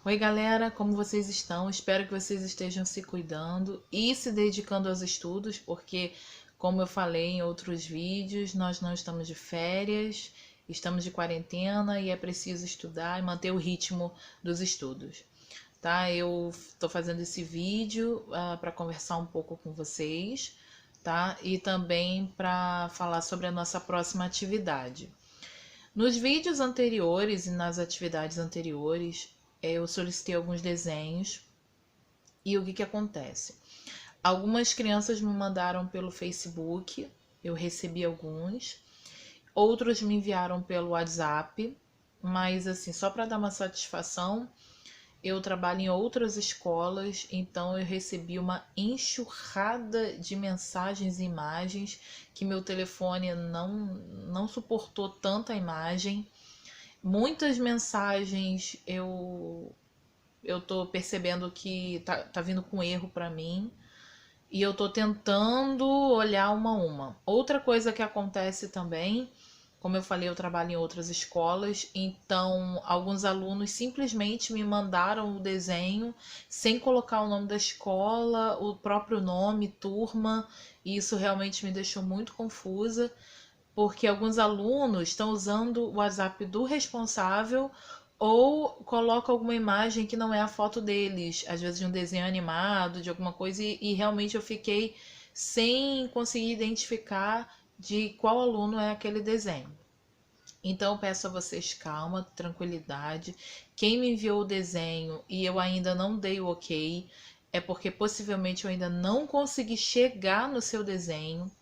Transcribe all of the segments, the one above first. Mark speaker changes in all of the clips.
Speaker 1: Oi, galera, como vocês estão? Espero que vocês estejam se cuidando e se dedicando aos estudos, porque, como eu falei em outros vídeos, nós não estamos de férias, estamos de quarentena e é preciso estudar e manter o ritmo dos estudos, tá? Eu estou fazendo esse vídeo para conversar um pouco com vocês, tá? E também para falar sobre a nossa próxima atividade. Nos vídeos anteriores e nas atividades anteriores, eu solicitei alguns desenhos e o que acontece? Algumas crianças me mandaram pelo Facebook, eu recebi alguns, outros me enviaram pelo WhatsApp, mas assim, só para dar uma satisfação, eu trabalho em outras escolas, então eu recebi uma enxurrada de mensagens e imagens que meu telefone não suportou tanta imagem. Muitas mensagens eu tô percebendo que tá vindo com erro para mim e eu tô tentando olhar uma a uma. Outra coisa que acontece também, como eu falei, eu trabalho em outras escolas, então alguns alunos simplesmente me mandaram o desenho sem colocar o nome da escola, o próprio nome, turma, e isso realmente me deixou muito confusa, porque alguns alunos estão usando o WhatsApp do responsável ou colocam alguma imagem que não é a foto deles, às vezes de um desenho animado, de alguma coisa, e realmente eu fiquei sem conseguir identificar de qual aluno é aquele desenho. Então eu peço a vocês calma, tranquilidade. Quem me enviou o desenho e eu ainda não dei o ok, é porque possivelmente eu ainda não consegui chegar no seu desenho,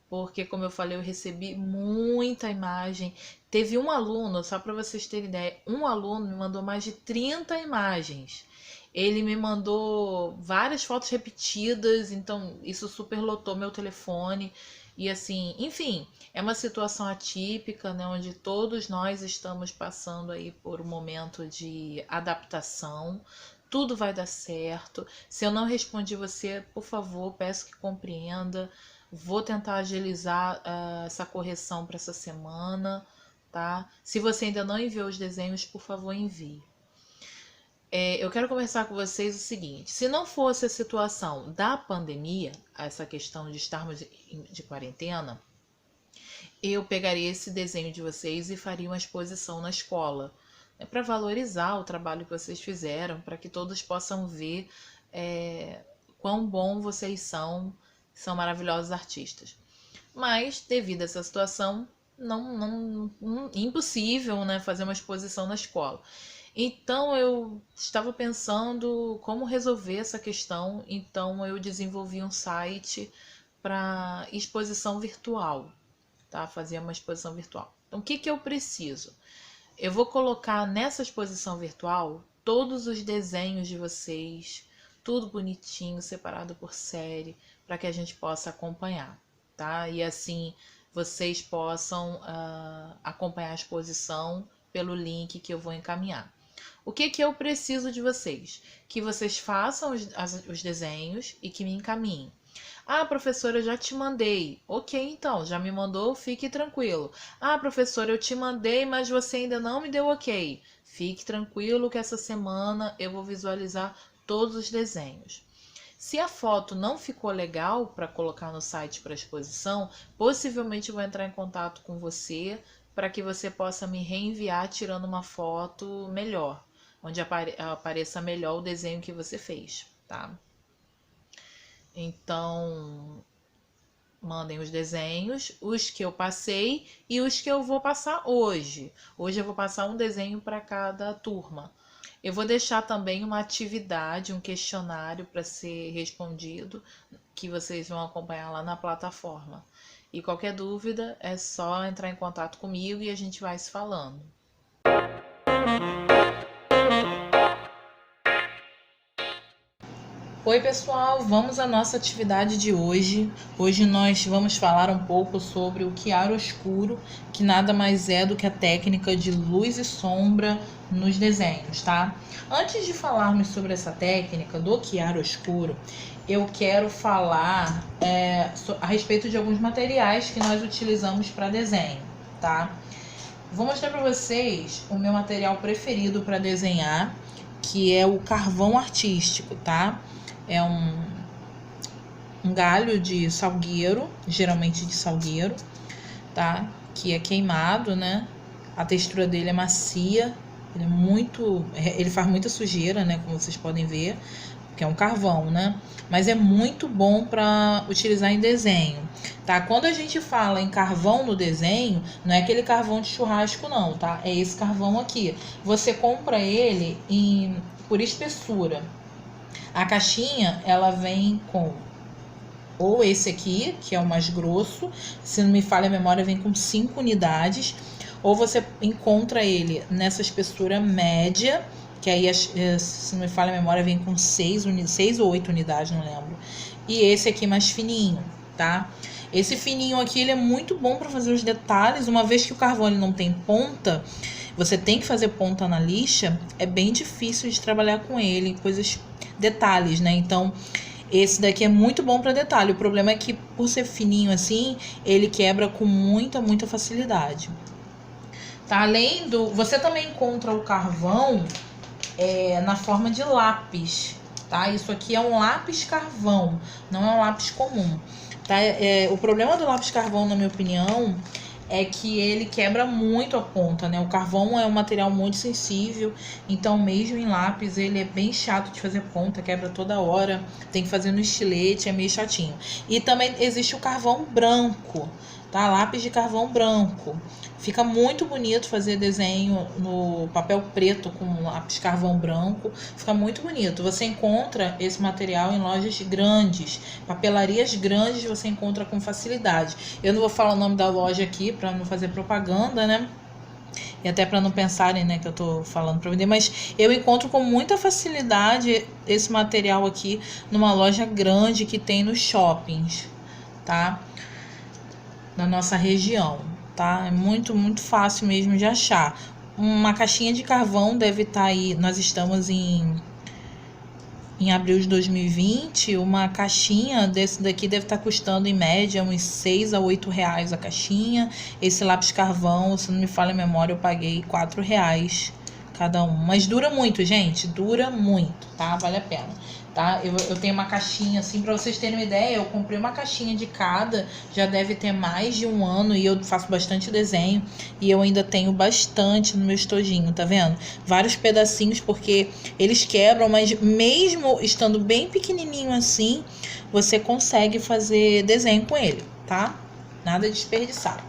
Speaker 1: porque, como eu falei, eu recebi muita imagem. Teve um aluno, só para vocês terem ideia, um aluno me mandou mais de 30 imagens. Ele me mandou várias fotos repetidas, então isso superlotou meu telefone. E assim, enfim, é uma situação atípica, né, onde todos nós estamos passando aí por um momento de adaptação. Tudo vai dar certo. Se eu não respondi você, por favor, peço que compreenda. Vou tentar agilizar essa correção para essa semana, tá? Se você ainda não enviou os desenhos, por favor, envie. Eu quero conversar com vocês o seguinte: se não fosse a situação da pandemia, essa questão de estarmos de quarentena, eu pegaria esse desenho de vocês e faria uma exposição na escola, né, para valorizar o trabalho que vocês fizeram, para que todos possam ver quão bom vocês são maravilhosos artistas. Mas, devido a essa situação, impossível, né, fazer uma exposição na escola. Então eu estava pensando como resolver essa questão, então eu desenvolvi um site para exposição virtual, tá? Fazer uma exposição virtual. Então o que eu preciso? Eu vou colocar nessa exposição virtual todos os desenhos de vocês, tudo bonitinho, separado por série, para que a gente possa acompanhar, tá? E assim vocês possam acompanhar a exposição pelo link que eu vou encaminhar. O que eu preciso de vocês? Que vocês façam os desenhos e que me encaminhem. Ah, professora, eu já te mandei. Ok, então, já me mandou, fique tranquilo. Ah, professora, eu te mandei, mas você ainda não me deu ok. Fique tranquilo que essa semana eu vou visualizar todos os desenhos. Se a foto não ficou legal para colocar no site para exposição, possivelmente eu vou entrar em contato com você para que você possa me reenviar tirando uma foto melhor, onde apareça melhor o desenho que você fez, tá? Então, mandem os desenhos, os que eu passei e os que eu vou passar hoje. Hoje eu vou passar um desenho para cada turma. Eu vou deixar também uma atividade, um questionário para ser respondido, que vocês vão acompanhar lá na plataforma. E qualquer dúvida é só entrar em contato comigo e a gente vai se falando. Oi pessoal, vamos à nossa atividade de hoje. Hoje nós vamos falar um pouco sobre o chiaroscuro, que nada mais é do que a técnica de luz e sombra nos desenhos, tá? Antes de falarmos sobre essa técnica do chiaroscuro, eu quero falar a respeito de alguns materiais que nós utilizamos para desenho, tá? Vou mostrar para vocês o meu material preferido para desenhar, que é o carvão artístico, tá? É um galho de salgueiro, geralmente de salgueiro, tá? Que é queimado, né? A textura dele é macia, ele faz muita sujeira, né? Como vocês podem ver, que é um carvão, né? Mas é muito bom para utilizar em desenho, tá? Quando a gente fala em carvão no desenho, não é aquele carvão de churrasco não, tá? É esse carvão aqui. Você compra ele por espessura. A caixinha, ela vem com ou esse aqui, que é o mais grosso, se não me falha a memória, vem com 5 unidades, ou você encontra ele nessa espessura média, que aí, se não me falha a memória, vem com 6 ou 8 unidades, não lembro. E esse aqui mais fininho, tá? Esse fininho aqui, ele é muito bom para fazer os detalhes. Uma vez que o carvão ele não tem ponta, você tem que fazer ponta na lixa, é bem difícil de trabalhar com ele, detalhes, né? Então, esse daqui é muito bom para detalhe. O problema é que, por ser fininho assim, ele quebra com muita facilidade. Tá? Você também encontra o carvão na forma de lápis, tá? Isso aqui é um lápis carvão, não é um lápis comum, tá? O problema do lápis carvão, na minha opinião, é que ele quebra muito a ponta, né? O carvão é um material muito sensível, então mesmo em lápis ele é bem chato de fazer ponta, quebra toda hora, tem que fazer no estilete, é meio chatinho. E também existe o carvão branco, tá? Lápis de carvão branco. Fica muito bonito fazer desenho no papel preto com lápis carvão branco. Fica muito bonito. Você encontra esse material em lojas grandes. Papelarias grandes você encontra com facilidade. Eu não vou falar o nome da loja aqui para não fazer propaganda, né? E até para não pensarem, né, que eu tô falando para vender. Mas eu encontro com muita facilidade esse material aqui numa loja grande que tem nos shoppings, tá? Na nossa região. Tá? É muito fácil mesmo de achar. Uma caixinha de carvão deve estar aí, nós estamos em abril de 2020, uma caixinha desse daqui deve estar custando em média uns 6 a 8 reais a caixinha. Esse lápis carvão, se não me falha a memória, eu paguei 4 reais cada um. Mas dura muito, gente, dura muito, tá? Vale a pena. Tá? Eu tenho uma caixinha, assim, pra vocês terem uma ideia, eu comprei uma caixinha de cada, já deve ter mais de 1 ano e eu faço bastante desenho e eu ainda tenho bastante no meu estojinho, tá vendo? Vários pedacinhos porque eles quebram, mas mesmo estando bem pequenininho assim, você consegue fazer desenho com ele, tá? Nada desperdiçado.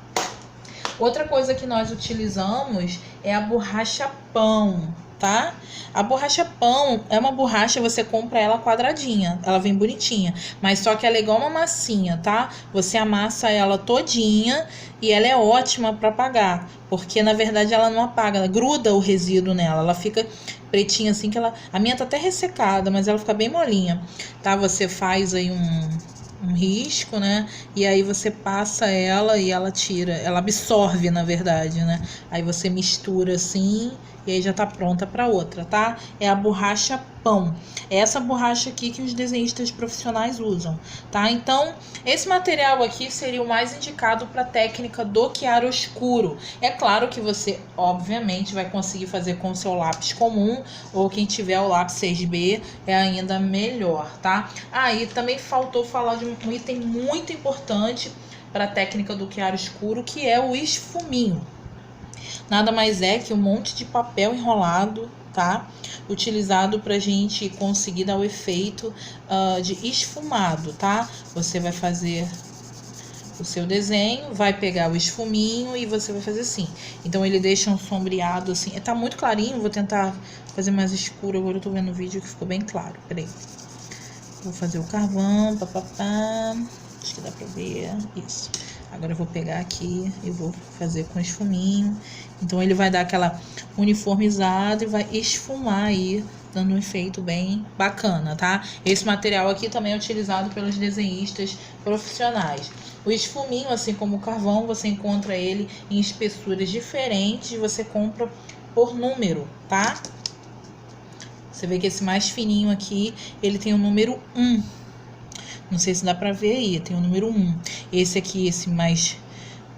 Speaker 1: Outra coisa que nós utilizamos é a borracha pão, tá? A borracha pão é uma borracha, você compra ela quadradinha, ela vem bonitinha, mas só que ela é igual uma massinha, tá? Você amassa ela todinha e ela é ótima para apagar, porque na verdade ela não apaga, ela gruda o resíduo nela, ela fica pretinha assim, a minha tá até ressecada, mas ela fica bem molinha, tá? Você faz aí um risco, né? E aí você passa ela e ela tira, ela absorve, na verdade, né? Aí você mistura assim e aí já tá pronta para outra, tá? É a borracha pão. É essa borracha aqui que os desenhistas profissionais usam, tá? Então, esse material aqui seria o mais indicado para a técnica do chiaroscuro. É claro que você, obviamente, vai conseguir fazer com o seu lápis comum ou quem tiver o lápis 6B é ainda melhor, tá? E também faltou falar de um item muito importante para a técnica do chiaroscuro, que é o esfuminho. Nada mais é que um monte de papel enrolado, tá? Utilizado pra gente conseguir dar o efeito de esfumado, tá? Você vai fazer o seu desenho, vai pegar o esfuminho e você vai fazer assim. Então ele deixa um sombreado assim. Tá muito clarinho, vou tentar fazer mais escuro. Agora eu tô vendo o vídeo que ficou bem claro. Peraí. Vou fazer o carvão, papapá. Acho que dá pra ver. Isso. Agora eu vou pegar aqui e vou fazer com esfuminho. Então ele vai dar aquela uniformizada e vai esfumar aí, dando um efeito bem bacana, tá? Esse material aqui também é utilizado pelos desenhistas profissionais. O esfuminho, assim como o carvão, você encontra ele em espessuras diferentes, você compra por número, tá? Você vê que esse mais fininho aqui, ele tem o número 1. Não sei se dá pra ver aí, tem o número 1. Esse aqui, esse mais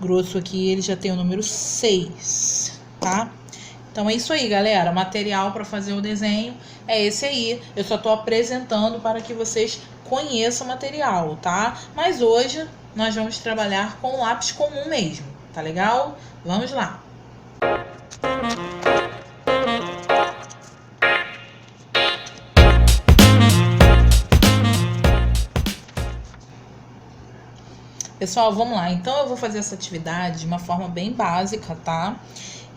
Speaker 1: grosso aqui, ele já tem o número 6, tá? Então é isso aí, galera. O material para fazer o desenho é esse aí. Eu só estou apresentando para que vocês conheçam o material, tá? Mas hoje nós vamos trabalhar com lápis comum mesmo, tá legal? Vamos lá. Pessoal, vamos lá. Então eu vou fazer essa atividade de uma forma bem básica, tá?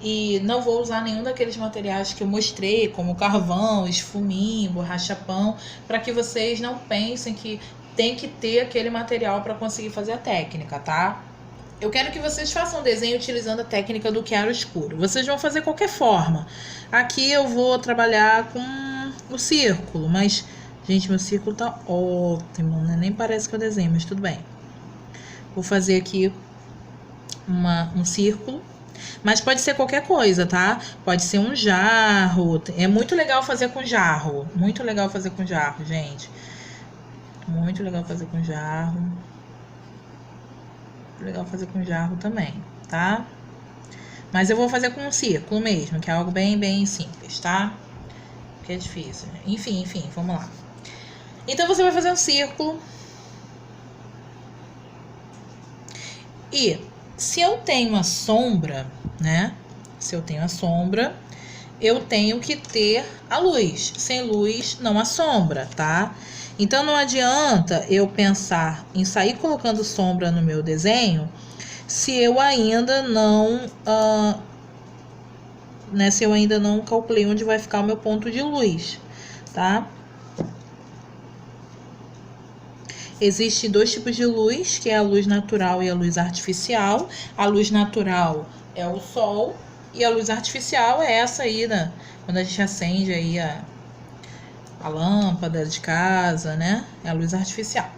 Speaker 1: E não vou usar nenhum daqueles materiais que eu mostrei, como carvão, esfuminho, borracha-pão, para que vocês não pensem que tem que ter aquele material para conseguir fazer a técnica, tá? Eu quero que vocês façam o desenho utilizando a técnica do chiaro escuro. Vocês vão fazer qualquer forma. Aqui eu vou trabalhar com o círculo, mas, gente, meu círculo tá ótimo, né? Nem parece que eu desenho, mas tudo bem. Vou fazer aqui um círculo, mas pode ser qualquer coisa, tá? Pode ser um jarro. É muito legal fazer com jarro. Muito legal fazer com jarro, gente. Muito legal fazer com jarro. Muito legal fazer com jarro também, tá? Mas eu vou fazer com um círculo mesmo, que é algo bem simples, tá? Porque é difícil. Enfim, vamos lá. Então você vai fazer um círculo. E se eu tenho uma sombra, né? Se eu tenho a sombra, eu tenho que ter a luz. Sem luz, não há sombra, tá? Então, não adianta eu pensar em sair colocando sombra no meu desenho se eu ainda não... se eu ainda não calculei onde vai ficar o meu ponto de luz, tá? Existem dois tipos de luz, que é a luz natural e a luz artificial. A luz natural é o sol e a luz artificial é essa aí, né? Quando a gente acende aí a lâmpada de casa, né? É a luz artificial.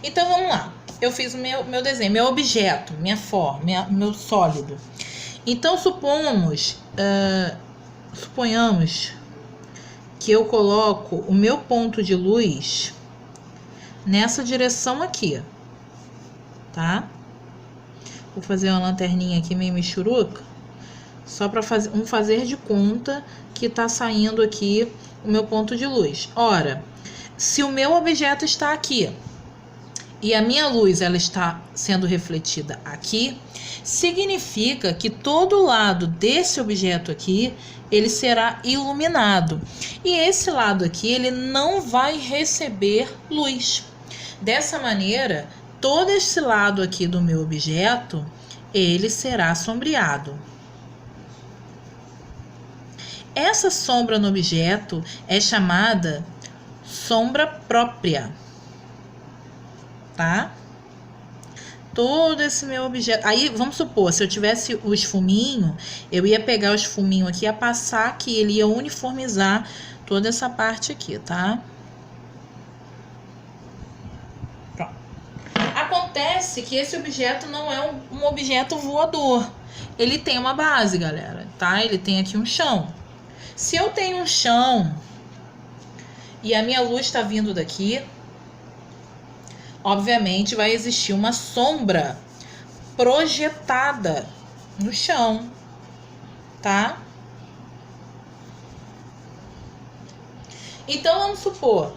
Speaker 1: Então, vamos lá. Eu fiz o meu desenho, meu objeto, minha forma, meu sólido. Então, suponhamos que eu coloco o meu ponto de luz nessa direção aqui, tá? Vou fazer uma lanterninha aqui meio michuruca, só para fazer de conta que tá saindo aqui o meu ponto de luz. Ora, se o meu objeto está aqui e a minha luz ela está sendo refletida aqui, significa que todo lado desse objeto aqui ele será iluminado e esse lado aqui ele não vai receber luz. Dessa maneira, todo esse lado aqui do meu objeto, ele será sombreado. Essa sombra no objeto é chamada sombra própria, tá? Todo esse meu objeto... Aí, vamos supor, se eu tivesse o esfuminho, eu ia pegar o esfuminho aqui, ia passar aqui, ele ia uniformizar toda essa parte aqui, tá? Acontece que esse objeto não é um objeto voador. Ele tem uma base, galera, tá? Ele tem aqui um chão. Se eu tenho um chão e a minha luz está vindo daqui, obviamente vai existir uma sombra projetada no chão, tá? Então, vamos supor...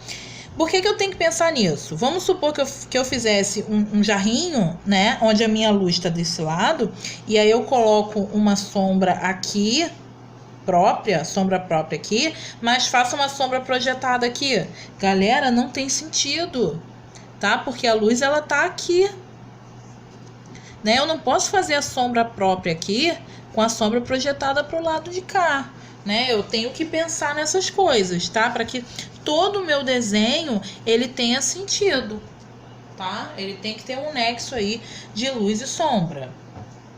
Speaker 1: Por que eu tenho que pensar nisso? Vamos supor que eu fizesse um jarrinho, né? Onde a minha luz está desse lado. E aí eu coloco uma sombra aqui, sombra própria aqui. Mas faço uma sombra projetada aqui. Galera, não tem sentido, tá? Porque a luz, ela tá aqui. Né? Eu não posso fazer a sombra própria aqui com a sombra projetada pro lado de cá. Né? Eu tenho que pensar nessas coisas, tá? Para que todo o meu desenho ele tenha sentido, tá? Ele tem que ter um nexo aí de luz e sombra.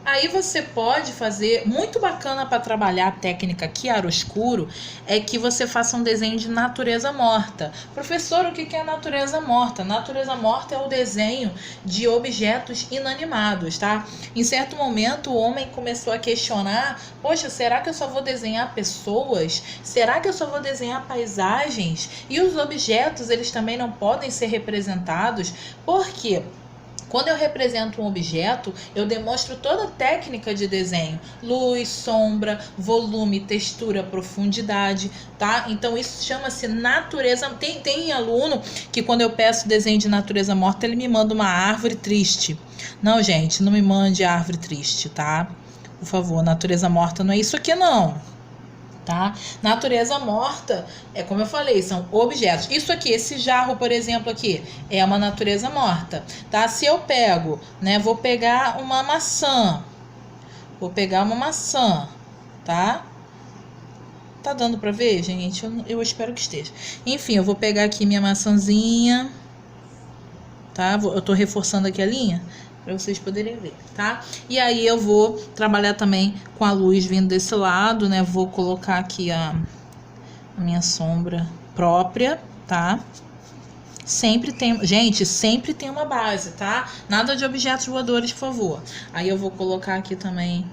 Speaker 1: Aí você pode fazer, muito bacana para trabalhar a técnica chiaroscuro, é que você faça um desenho de natureza morta. Professor, o que é natureza morta? Natureza morta é o desenho de objetos inanimados, tá? Em certo momento o homem começou a questionar, poxa, será que eu só vou desenhar pessoas? Será que eu só vou desenhar paisagens? E os objetos, eles também não podem ser representados? Por quê? Quando eu represento um objeto, eu demonstro toda a técnica de desenho. Luz, sombra, volume, textura, profundidade, tá? Então isso chama-se natureza. Tem aluno que quando eu peço desenho de natureza morta, ele me manda uma árvore triste. Não, gente, não me mande árvore triste, tá? Por favor, natureza morta não é isso aqui não. Tá? Natureza morta é como eu falei, são objetos. Isso aqui, esse jarro, por exemplo, aqui, é uma natureza morta, tá? Se eu pego, né, vou pegar uma maçã. Vou pegar uma maçã, tá? Tá dando pra ver, gente? Eu espero que esteja. Enfim, eu vou pegar aqui minha maçãzinha, tá? Eu tô reforçando aqui a linha para vocês poderem ver, tá? E aí eu vou trabalhar também com a luz vindo desse lado, né? Vou colocar aqui a minha sombra própria, tá? Sempre tem, gente, sempre tem uma base, tá? Nada de objetos voadores, por favor. Aí eu vou colocar aqui também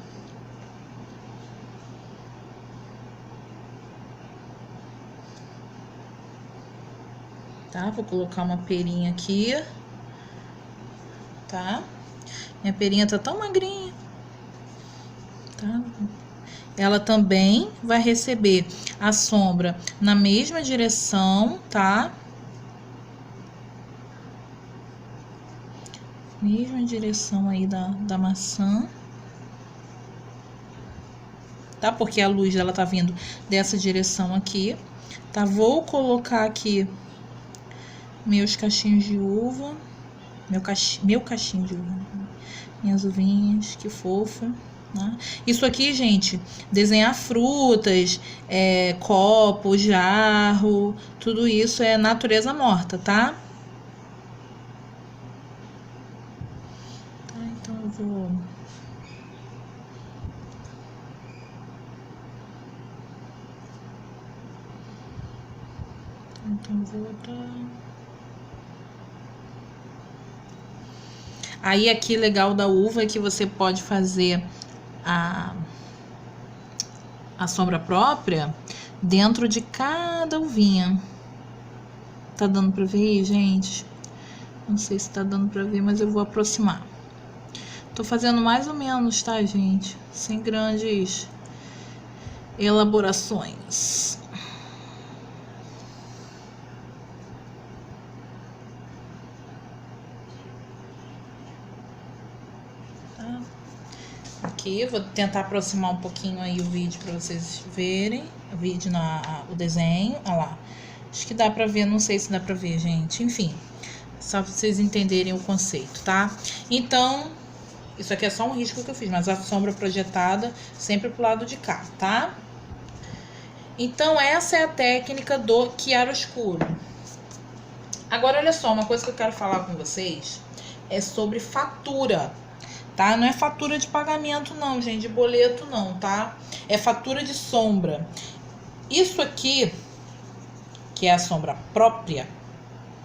Speaker 1: tá? Vou colocar uma perinha aqui, tá? Minha perinha tá tão magrinha, tá? Ela também vai receber a sombra na mesma direção, tá? Mesma direção aí da maçã, tá? Porque a luz, ela tá vindo dessa direção aqui, tá? Vou colocar aqui meus cachinhos de uva, meu cachinho de uva, minhas uvinhas, que fofo, né? Isso aqui, gente, desenhar frutas, copo, jarro, tudo isso é natureza morta, tá? Então eu vou... Então vou botar... Aí aqui legal da uva é que você pode fazer a sombra própria dentro de cada uvinha. Tá dando pra ver aí, gente? Não sei se tá dando pra ver, mas eu vou aproximar. Tô fazendo mais ou menos, tá, gente? Sem grandes elaborações. Aqui, vou tentar aproximar um pouquinho aí o vídeo para vocês verem. O vídeo, o desenho, olha lá. Acho que dá pra ver, não sei se dá pra ver, gente. Enfim, só pra vocês entenderem o conceito, tá? Então, isso aqui é só um risco que eu fiz, mas a sombra projetada sempre pro lado de cá, tá? Então, essa é a técnica do chiaroscuro. Agora, olha só, uma coisa que eu quero falar com vocês é sobre fatura. Tá? Não é fatura de pagamento não, gente, de boleto não, tá? É fatura de sombra. Isso aqui, que é a sombra própria,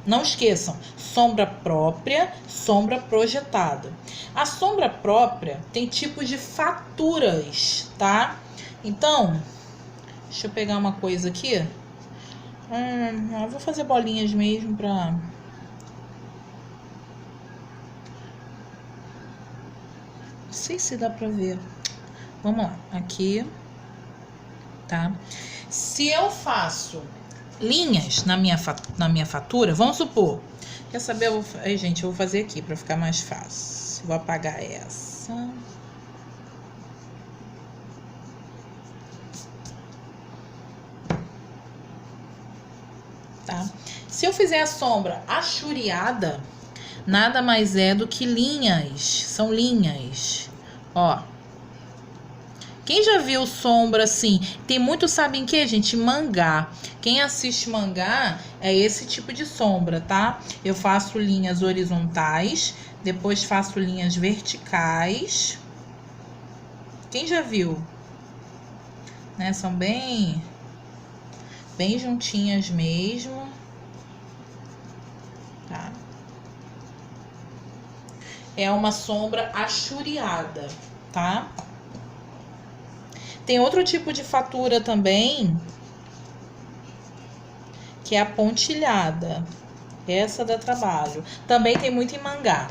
Speaker 1: não esqueçam, sombra própria, sombra projetada. A sombra própria tem tipos de faturas, tá? Então, deixa eu pegar uma coisa aqui. Eu vou fazer bolinhas mesmo pra... Não sei se dá pra ver. Vamos lá, aqui, tá? Se eu faço linhas na minha fatura, vamos supor, quer saber? Aí, gente, eu vou fazer aqui pra ficar mais fácil. Vou apagar essa. Tá? Se eu fizer a sombra achureada, nada mais é do que linhas. São linhas. Ó. Quem já viu sombra assim? Tem muito, sabe em que, gente? Mangá. Quem assiste mangá é esse tipo de sombra, tá? Eu faço linhas horizontais, depois faço linhas verticais. Quem já viu? Né? São bem juntinhas mesmo. Tá? É uma sombra achureada, tá? Tem outro tipo de fatura também, que é a pontilhada. Essa dá trabalho. Também tem muito em mangá.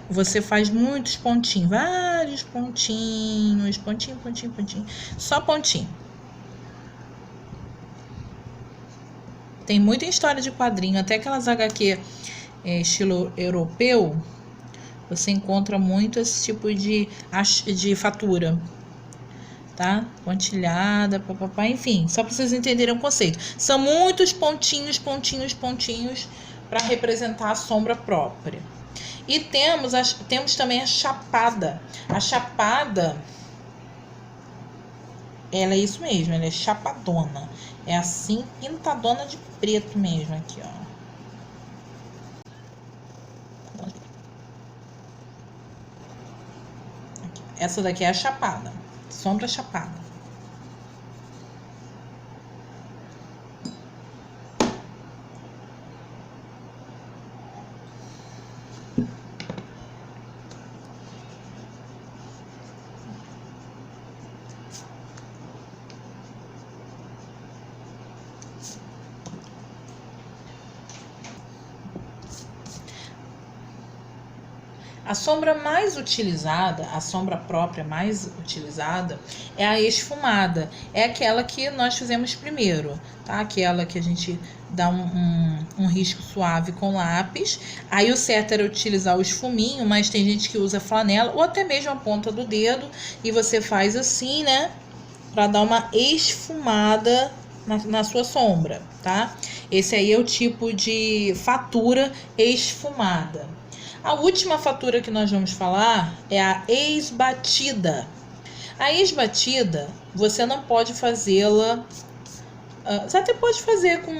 Speaker 1: você faz muitos pontinhos, vários pontinhos, pontinho, só pontinho. Tem muita história de quadrinho, até aquelas HQ estilo europeu, você encontra muito esse tipo de fatura, tá? Pontilhada, papapá, enfim, só para vocês entenderem o conceito. São muitos pontinhos para representar a sombra própria. E temos também a chapada. A chapada, ela é isso mesmo, ela é chapadona. É assim, pintadona de preto mesmo aqui, ó. Essa daqui é a chapada, sombra chapada. A sombra mais utilizada, a sombra própria mais utilizada é a esfumada. É aquela que nós fizemos primeiro, tá? Aquela que a gente dá um risco suave com lápis. Aí o certo era utilizar o esfuminho, mas tem gente que usa flanela ou até mesmo a ponta do dedo. E você faz assim, né? Para dar uma esfumada na sua sombra, tá? Esse aí é o tipo de fatura esfumada. A última fatura que nós vamos falar é a esbatida. A esbatida, você não pode fazê-la... Você até pode fazer com...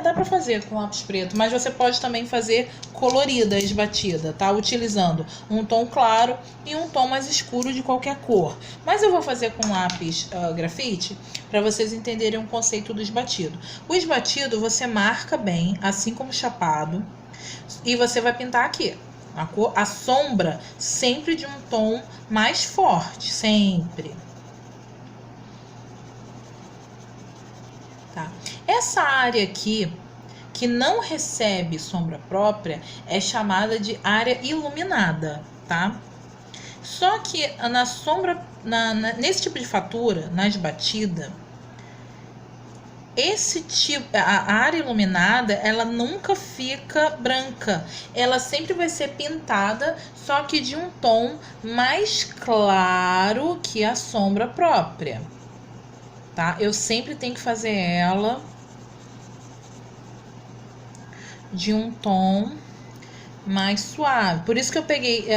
Speaker 1: dá pra fazer com lápis preto, mas você pode também fazer colorida, esbatida, tá? Utilizando um tom claro e um tom mais escuro de qualquer cor. Mas eu vou fazer com lápis grafite para vocês entenderem o conceito do esbatido. O esbatido você marca bem, assim como o chapado, e você vai pintar aqui a sombra sempre de um tom mais forte, sempre. Tá? Essa área aqui que não recebe sombra própria é chamada de área iluminada, tá? Só que na sombra, nesse tipo de fatura, na esbatida, a área iluminada, ela nunca fica branca. Ela sempre vai ser pintada, só que de um tom mais claro que a sombra própria, tá? Eu sempre tenho que fazer ela de um tom mais suave. Por isso que eu peguei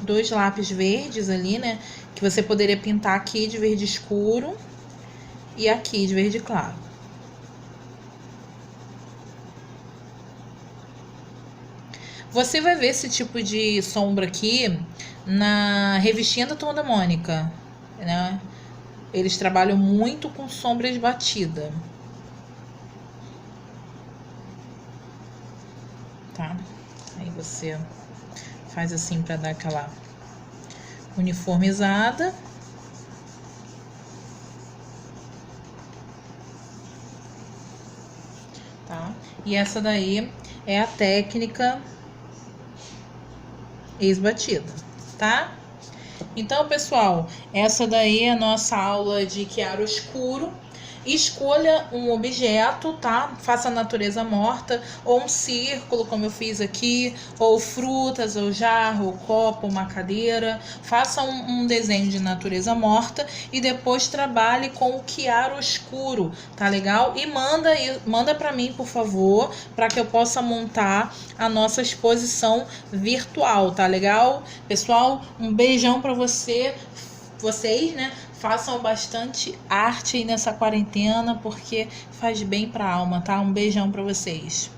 Speaker 1: dois lápis verdes ali, né? Que você poderia pintar aqui de verde escuro e aqui de verde claro. Você vai ver esse tipo de sombra aqui na revistinha da Turma da Mônica, né? Eles trabalham muito com sombra esbatida. Tá? Aí você faz assim para dar aquela uniformizada. Tá? E essa daí é a técnica esbatida, tá? Então, pessoal, essa daí é a nossa aula de chiaroscuro. Escolha um objeto, tá? Faça a natureza morta, ou um círculo, como eu fiz aqui, ou frutas, ou jarro, ou copo, uma cadeira. Faça um desenho de natureza morta e depois trabalhe com o chiaroscuro, tá legal? E manda para mim, por favor, para que eu possa montar a nossa exposição virtual, tá legal? Pessoal, um beijão para vocês, né? Façam bastante arte aí nessa quarentena, porque faz bem para a alma, tá? Um beijão para vocês.